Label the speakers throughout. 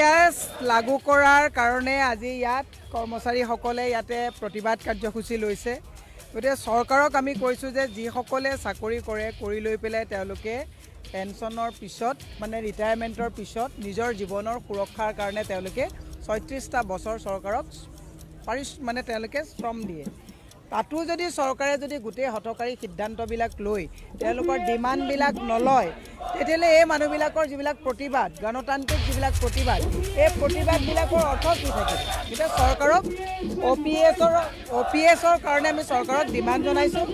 Speaker 1: Gas লাগু কৰাৰ কাৰণে আজি ইয়াত কৰ্মচাৰীসকলে ইয়াতে প্ৰতিবাদ কাৰ্যসূচী লৈছে। গতিকে চৰকাৰক আমি কৈছোঁ যে যিসকলে চাকৰি কৰে কৰি লৈ পেলাই তেওঁলোকে পেঞ্চনৰ পিছত মানে ৰিটায়াৰমেণ্টৰ পিছত নিজৰ জীৱনৰ সুৰক্ষাৰ কাৰণে তেওঁলোকে ৩৬টা বছৰ চৰকাৰক মানে তেওঁলোকে শ্ৰম দিয়ে। তাতো যদি চৰকাৰে যদি গোটেই হঠকাৰী সিদ্ধান্তবিলাক লৈ তেওঁলোকৰ ডিমাণ্ডবিলাক নলয় তেতিয়াহ'লে এই মানুহবিলাকৰ যিবিলাক প্ৰতিবাদ গণতান্ত্ৰিক যিবিলাক প্ৰতিবাদ এই প্ৰতিবাদবিলাকৰ অৰ্থ কি থাকিব? এতিয়া চৰকাৰক অ' পি এছৰ কাৰণে আমি চৰকাৰক ডিমাণ্ড জনাইছোঁ।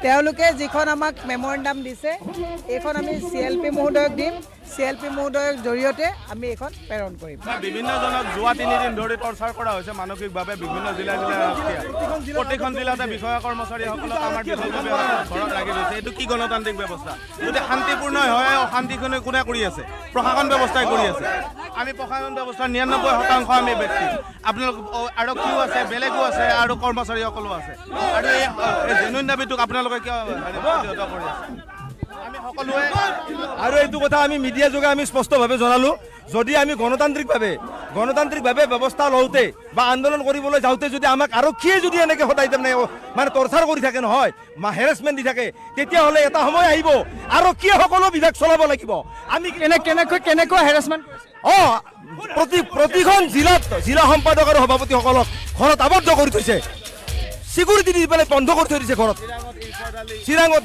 Speaker 1: তেওঁলোকে যিখন আমাক মেমৰেণ্ডাম দিছে এইখন আমি CLP মহোদয়ক দিম। CLP মহোদয়ৰ জৰিয়তে আমি এইখন প্ৰেৰণ কৰিম।
Speaker 2: বিভিন্নজনক যোৱা 3 দিন ধৰি টৰ্চাৰ কৰা হৈছে মানসিকভাৱে বিভিন্ন জিলাত প্ৰতিখন জিলাতে বিষয়া কৰ্মচাৰীসকলক আমাৰ ঘৰত লাগি গৈছে। এইটো কি গণতান্ত্ৰিক ব্যৱস্থা? যদি শান্তিপূৰ্ণ হয় অশান্তিখনে কোনে কৰি আছে? প্ৰশাসন ব্যৱস্থাই কৰি আছে। আমি প্ৰশাসন ব্যৱস্থাৰ 99% আমি ব্যক্তি। আপোনালোক আৰক্ষীও আছে, বেলেগো আছে আৰু কৰ্মচাৰীসকলো আছে। আৰু এই জেনুইন দাবীটোক আপোনালোকে কিয় প্ৰতিহত কৰি আছে? আমি সকলোৱে
Speaker 3: আৰু এইটো কথা আমি মিডিয়া যোগে আমি স্পষ্টভাৱে জনালোঁ, যদি আমি গণতান্ত্ৰিকভাৱে ব্যৱস্থা লওঁতে বা আন্দোলন কৰিবলৈ যাওঁতে যদি আমাক আৰক্ষীয়ে যদি এনেকৈ সদায় তাৰমানে মানে টৰ্চাৰ কৰি থাকে নহয়, হেৰেছমেণ্ট দি থাকে, তেতিয়াহ'লে এটা সময় আহিব আৰক্ষীয়ে সকলো বিভাগ চলাব লাগিব। আমি
Speaker 1: কেনেকৈ হেৰেছমেণ্ট?
Speaker 3: প্ৰতিখন জিলা সম্পাদক আৰু সভাপতিসকলক ঘৰত আবদ্ধ কৰি থৈছে, চিকিউৰিটি দি পেলাই বন্ধ কৰি থৈ দিছে ঘৰত। চিৰাঙত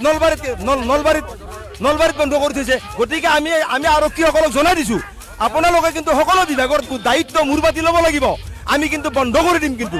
Speaker 3: নলবাৰীত বন্ধ কৰি থৈছে। গতিকে আমি আৰক্ষীসকলক জনাই দিছোঁ আপোনালোকে কিন্তু সকলো বিভাগৰ দায়িত্ব মূৰ পাতি ল'ব লাগিব। আমি কিন্তু বন্ধ কৰি দিম কিন্তু।